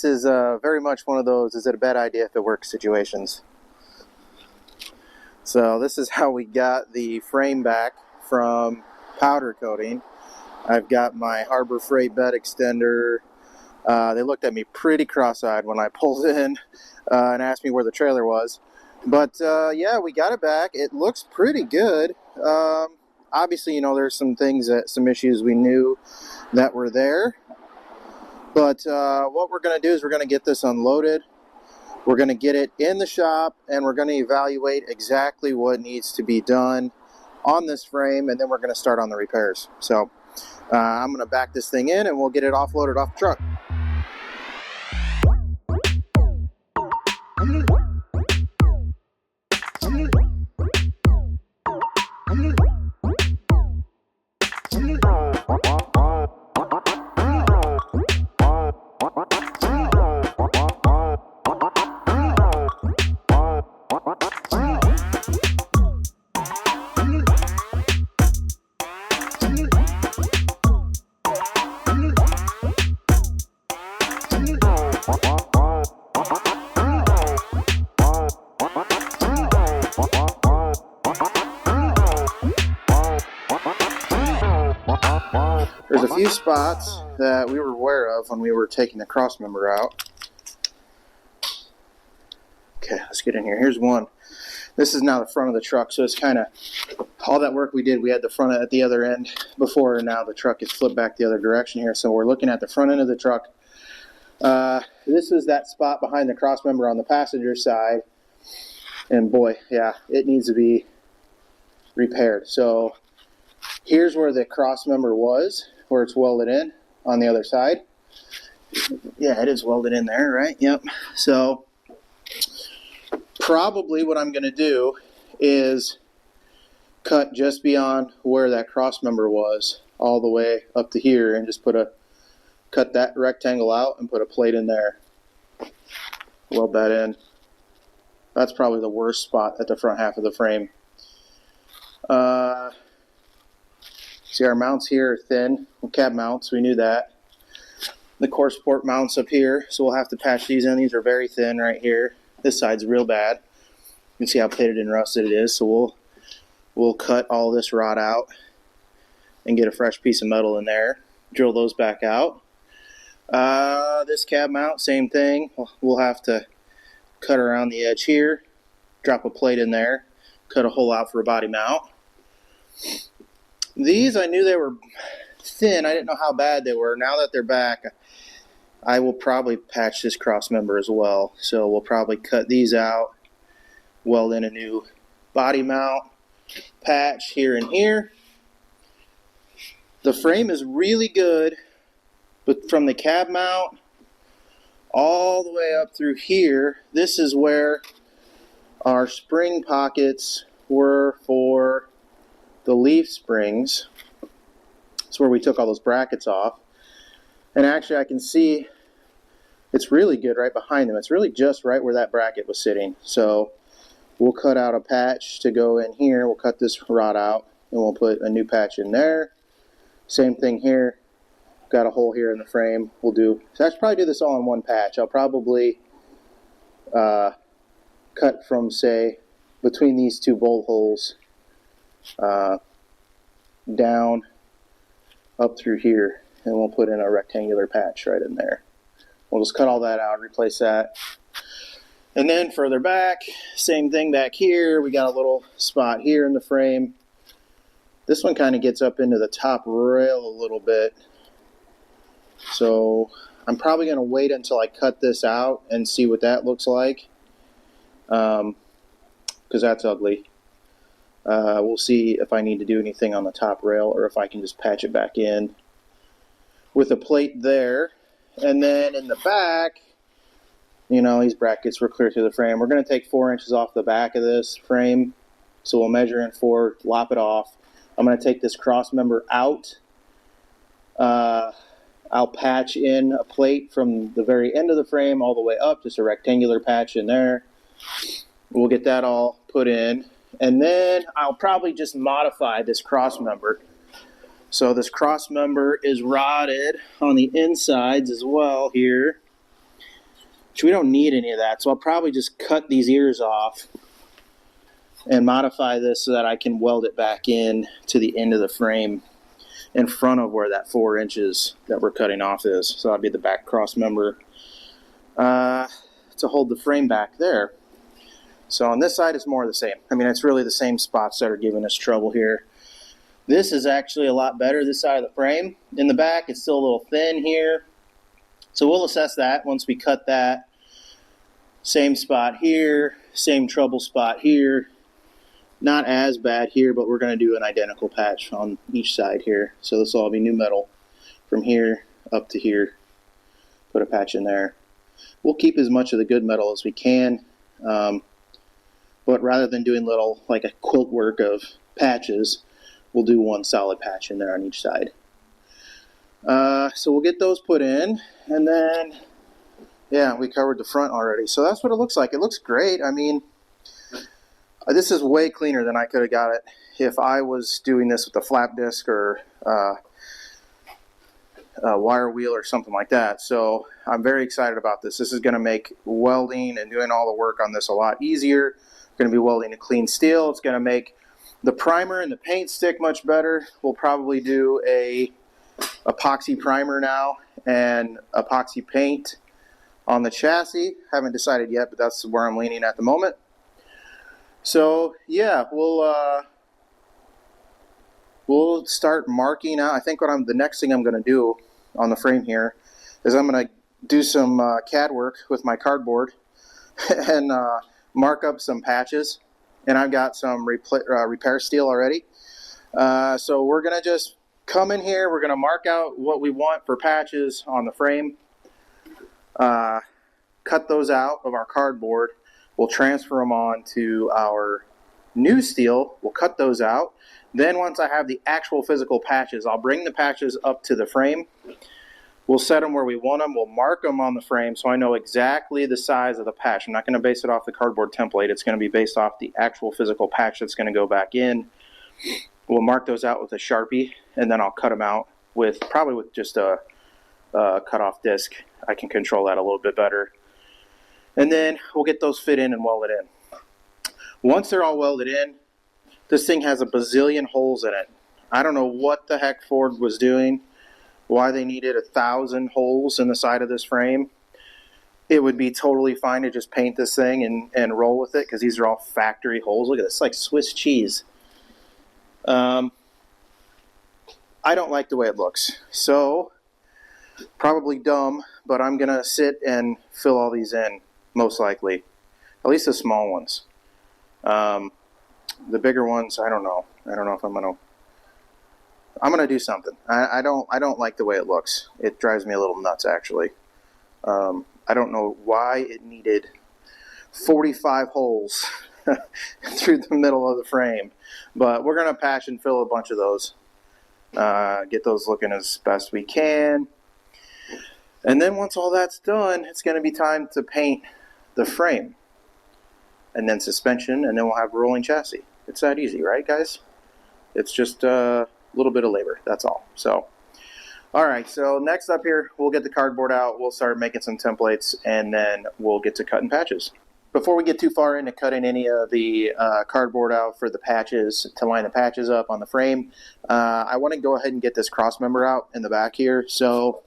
This is very much one of those is it a bad idea if it works situations. So this is how we got the frame back from powder coating. I've got my Harbor Freight bed extender. They looked at me pretty cross-eyed when I pulled in and asked me where the trailer was. But yeah, we got it back. It looks pretty good. Obviously, you know, there's some issues we knew that were there. But what we're going to do is we're going to get this unloaded. We're going to get it in the shop, and we're going to evaluate exactly what needs to be done on this frame, and then we're going to start on the repairs. So I'm going to back this thing in, and we'll get it offloaded off the truck. There's a few spots that we were aware of when we were taking the cross member out. Okay, let's get in here. Here's one. This is now the front of the truck, so it's kind of all that work we did. We had the front at the other end before, and now the truck is flipped back the other direction here. So we're looking at the front end of the truck. This is that spot behind the cross member on the passenger side, and boy, yeah, it needs to be repaired. So here's where the cross member was, where it's welded in on the other side. Yeah, it is welded in there, right? Yep. So probably what I'm going to do is cut just beyond where that cross member was all the way up to here and just cut that rectangle out and put a plate in there. Weld that in. That's probably the worst spot at the front half of the frame. See, our mounts here are thin, cab mounts, we knew that. The core support mounts up here, so we'll have to patch these in. These are very thin right here. This side's real bad. You can see how pitted and rusted it is, so we'll cut all this rod out and get a fresh piece of metal in there. Drill those back out. This cab mount, same thing. We'll have to cut around the edge here, drop a plate in there, cut a hole out for a body mount. These, I knew they were thin. I didn't know how bad they were. Now that they're back, I will probably patch this cross member as well. So we'll probably cut these out, weld in a new body mount, patch here and here. The frame is really good, but from the cab mount all the way up through here, this is where our spring pockets were for the leaf springs. It's where we took all those brackets off. And actually I can see it's really good right behind them. It's really just right where that bracket was sitting. So we'll cut out a patch to go in here. We'll cut this rod out and we'll put a new patch in there. Same thing here. Got a hole here in the frame. So I should probably do this all in one patch. I'll probably cut from, say, between these two bolt holes down up through here, and we'll put in a rectangular patch right in there. We'll just cut all that out, replace that. And then further back, same thing back here. We got a little spot here in the frame. This one kind of gets up into the top rail a little bit. So I'm probably going to wait until I cut this out and see what that looks like, because that's ugly. We'll see if I need to do anything on the top rail or if I can just patch it back in with a plate there. And then in the back, you know, these brackets were clear through the frame. We're going to take 4 inches off the back of this frame. So we'll measure in 4, lop it off. I'm going to take this cross member out. I'll patch in a plate from the very end of the frame all the way up, just a rectangular patch in there. We'll get that all put in. And then I'll probably just modify this cross member. So this cross member is rotted on the insides as well here. which we don't need any of that. So I'll probably just cut these ears off and modify this so that I can weld it back in to the end of the frame in front of where that 4 inches that we're cutting off is. So that'll be the back cross member to hold the frame back there. So on this side, it's more of the same. I mean, it's really the same spots that are giving us trouble here. This is actually a lot better, this side of the frame. In the back, it's still a little thin here. So we'll assess that once we cut that. Same spot here, same trouble spot here. Not as bad here, but we're going to do an identical patch on each side here. So this will all be new metal from here up to here. Put a patch in there. We'll keep as much of the good metal as we can. But rather than doing little, like a quilt work of patches, we'll do one solid patch in there on each side. So we'll get those put in, and then, yeah, we covered the front already. So that's what it looks like. It looks great. I mean, this is way cleaner than I could have got it if I was doing this with a flap disc or a wire wheel or something like that. So I'm very excited about this. This is going to make welding and doing all the work on this a lot easier. Going to be welding a clean steel. It's going to make the primer and the paint stick much better. We'll probably do a epoxy primer now and epoxy paint on the chassis. Haven't decided yet, but that's where I'm leaning at the moment. So yeah, we'll start marking out. I think the next thing I'm going to do on the frame here is I'm going to do some CAD work with my cardboard and mark up some patches. And I've got some repair steel already. So we're going to just come in here. We're going to mark out what we want for patches on the frame. Cut those out of our cardboard. We'll transfer them on to our new steel. We'll cut those out. Then once I have the actual physical patches, I'll bring the patches up to the frame. We'll set them where we want them. We'll mark them on the frame so I know exactly the size of the patch. I'm not going to base it off the cardboard template. It's going to be based off the actual physical patch that's going to go back in. We'll mark those out with a Sharpie, and then I'll cut them out probably with just a cut-off disc. I can control that a little bit better. And then we'll get those fit in and welded in. Once they're all welded in, this thing has a bazillion holes in it. I don't know what the heck Ford was doing, why they needed 1,000 holes in the side of this frame. It would be totally fine to just paint this thing and roll with it, because these are all factory holes. Look at this, it's like Swiss cheese. I don't like the way it looks. So, probably dumb, but I'm going to sit and fill all these in, most likely. At least the small ones. The bigger ones, I don't know. I don't know if I'm gonna do something. I don't like the way it looks. It drives me a little nuts, actually. I don't know why it needed 45 holes through the middle of the frame, but we're gonna patch and fill a bunch of those. Get those looking as best we can. And then once all that's done, it's gonna be time to paint the frame. And then suspension, and then we'll have rolling chassis. It's that easy, right, guys? It's just a little bit of labor, that's all. So, all right, so next up here, we'll get the cardboard out, we'll start making some templates, and then we'll get to cutting patches. Before we get too far into cutting any of the cardboard out for the patches, to line the patches up on the frame, I want to go ahead and get this cross member out in the back here. So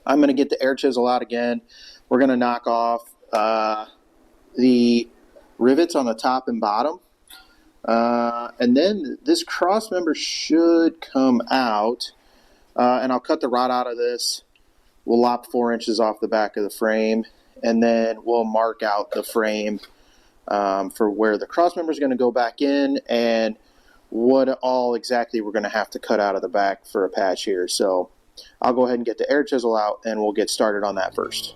I'm going to get the air chisel out again. We're going to knock off the rivets on the top and bottom, and then this cross member should come out, and I'll cut the rod out of this. We'll lop 4 inches off the back of the frame, and then we'll mark out the frame for where the cross member is going to go back in, and what all exactly we're going to have to cut out of the back for a patch here. So I'll go ahead and get the air chisel out, and we'll get started on that first.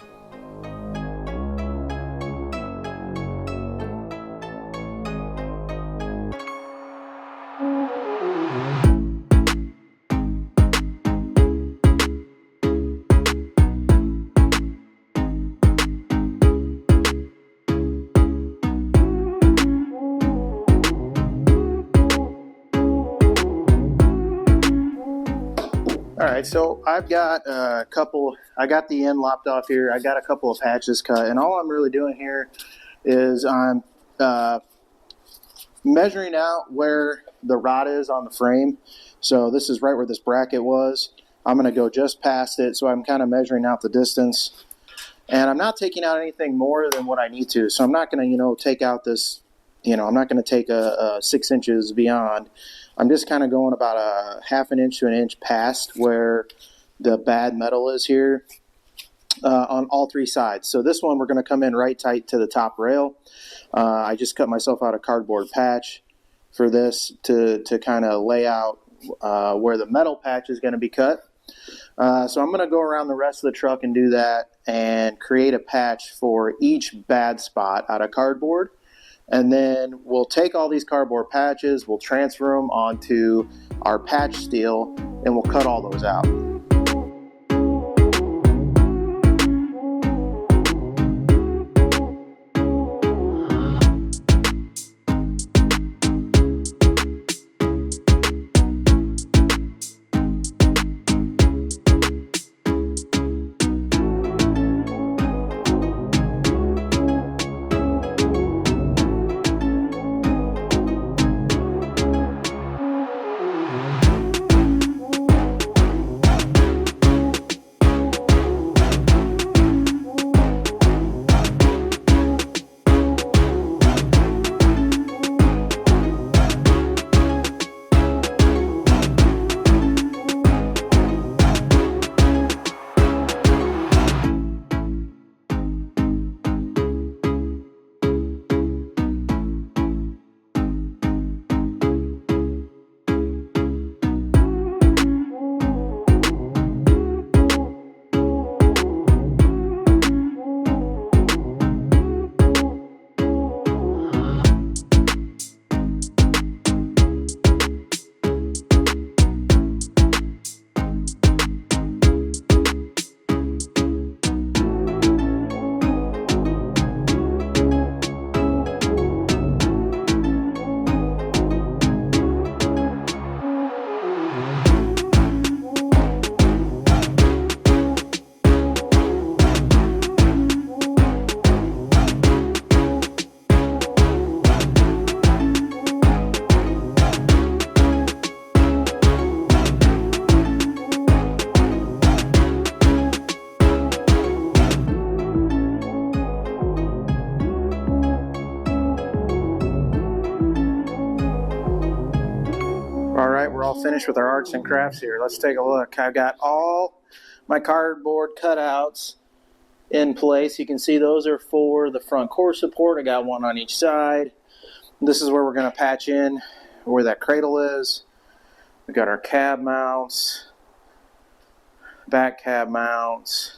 All right, so I've got a couple, I got the end lopped off here. I got a couple of patches cut, and all I'm really doing here is I'm measuring out where the rod is on the frame. So this is right where this bracket was. I'm going to go just past it, so I'm kind of measuring out the distance. And I'm not taking out anything more than what I need to. So I'm not going to, take out this, I'm not going to take a 6 inches beyond. I'm just kind of going about a half an inch to an inch past where the bad metal is here on all three sides. So this one we're going to come in right tight to the top rail. I just cut myself out a cardboard patch for this to kind of lay out where the metal patch is going to be cut. So I'm going to go around the rest of the truck and do that and create a patch for each bad spot out of cardboard. And then we'll take all these cardboard patches, we'll transfer them onto our patch steel, and we'll cut all those out. All right, we're all finished with our arts and crafts here. Let's take a look. I've got all my cardboard cutouts in place. You can see those are for the front core support. I got one on each side. This is where we're going to patch in where that cradle is. We got our cab mounts, back cab mounts.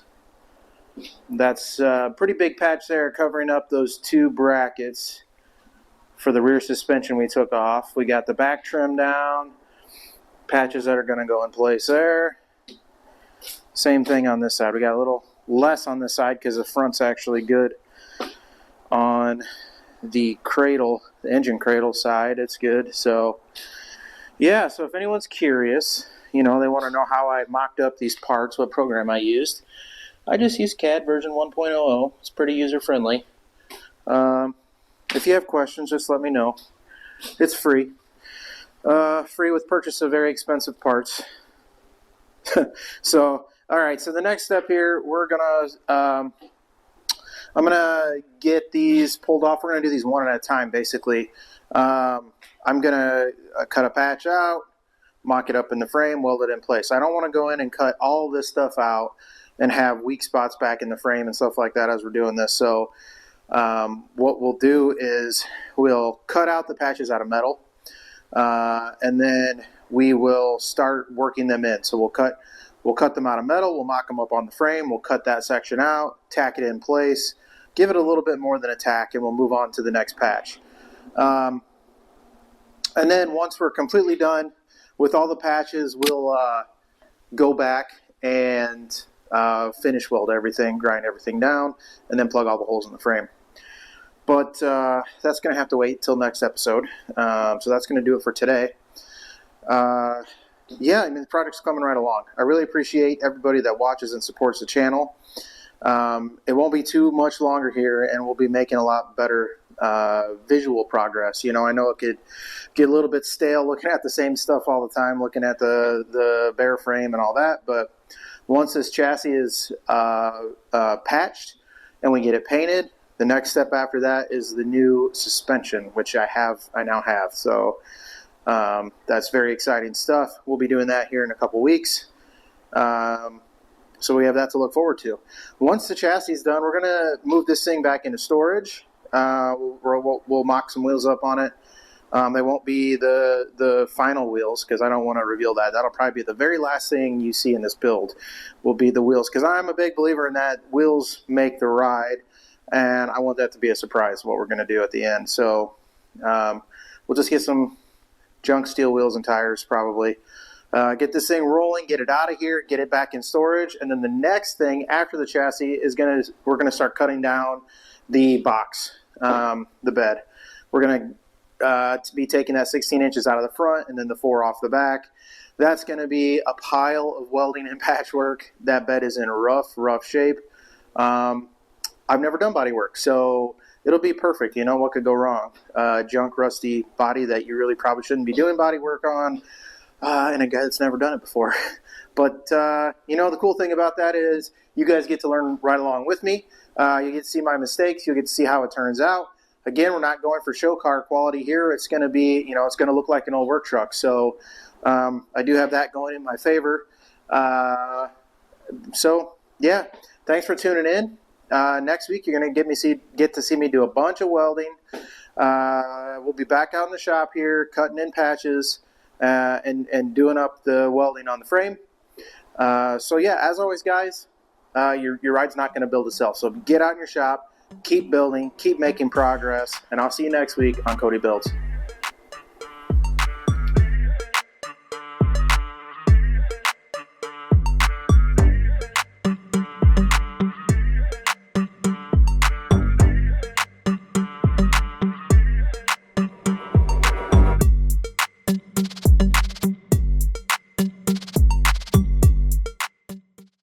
That's a pretty big patch there covering up those two brackets for the rear suspension we took off. We got the back trim down, patches that are going to go in place there. Same thing on this side. We got a little less on this side because the front's actually good on the cradle, the engine cradle side. It's good. So yeah, so if anyone's curious, they want to know how I mocked up these parts, what program I used, I just used C.A.D version 1.00. It's pretty user friendly. If you have questions, just let me know. It's free. Free with purchase of very expensive parts. So, all right. So the next step here, I'm gonna get these pulled off. We're gonna do these one at a time, basically. I'm gonna cut a patch out, mock it up in the frame, weld it in place. I don't want to go in and cut all this stuff out and have weak spots back in the frame and stuff like that as we're doing this. So what we'll do is we'll cut out the patches out of metal, and then we will start working them in. So we'll cut them out of metal, we'll mock them up on the frame, we'll cut that section out, tack it in place, give it a little bit more than a tack, and we'll move on to the next patch. And then once we're completely done with all the patches, we'll go back and finish weld everything, grind everything down, and then plug all the holes in the frame. But that's going to have to wait till next episode. So that's going to do it for today. yeah, I mean, the project's coming right along. I really appreciate everybody that watches and supports the channel. It won't be too much longer here, and we'll be making a lot better visual progress. You know, I know it could get a little bit stale looking at the same stuff all the time, looking at the bare frame and all that, but once this chassis is patched and we get it painted, the next step after that is the new suspension, which I now have. So that's very exciting stuff. We'll be doing that here in a couple weeks. So we have that to look forward to. Once the chassis is done, we're going to move this thing back into storage. We'll mock some wheels up on it. They won't be the final wheels because I don't want to reveal that. That'll probably be the very last thing you see in this build will be the wheels, because I'm a big believer in that wheels make the ride, and I want that to be a surprise what we're going to do at the end. So we'll just get some junk steel wheels and tires probably. Get this thing rolling, get it out of here, get it back in storage, and then the next thing after the chassis is we're gonna start cutting down the box, the bed. We're gonna to be taking that 16 inches out of the front and then the 4 off the back. That's going to be a pile of welding and patchwork. That bed is in rough shape. I've never done body work, so it'll be perfect. You know, what could go wrong? Junk, rusty body that you really probably shouldn't be doing body work on, and a guy that's never done it before. But, you know, the cool thing about that is you guys get to learn right along with me. You get to see my mistakes. You get to see how it turns out. Again, we're not going for show car quality here. It's going to be, you know, it's going to look like an old work truck. So I do have that going in my favor. So, yeah, thanks for tuning in. Next week, you're going to get to see me do a bunch of welding. We'll be back out in the shop here, cutting in patches and doing up the welding on the frame. So, yeah, as always, guys, your ride's not going to build itself. So get out in your shop. Keep building, keep making progress, and I'll see you next week on Cody Builds.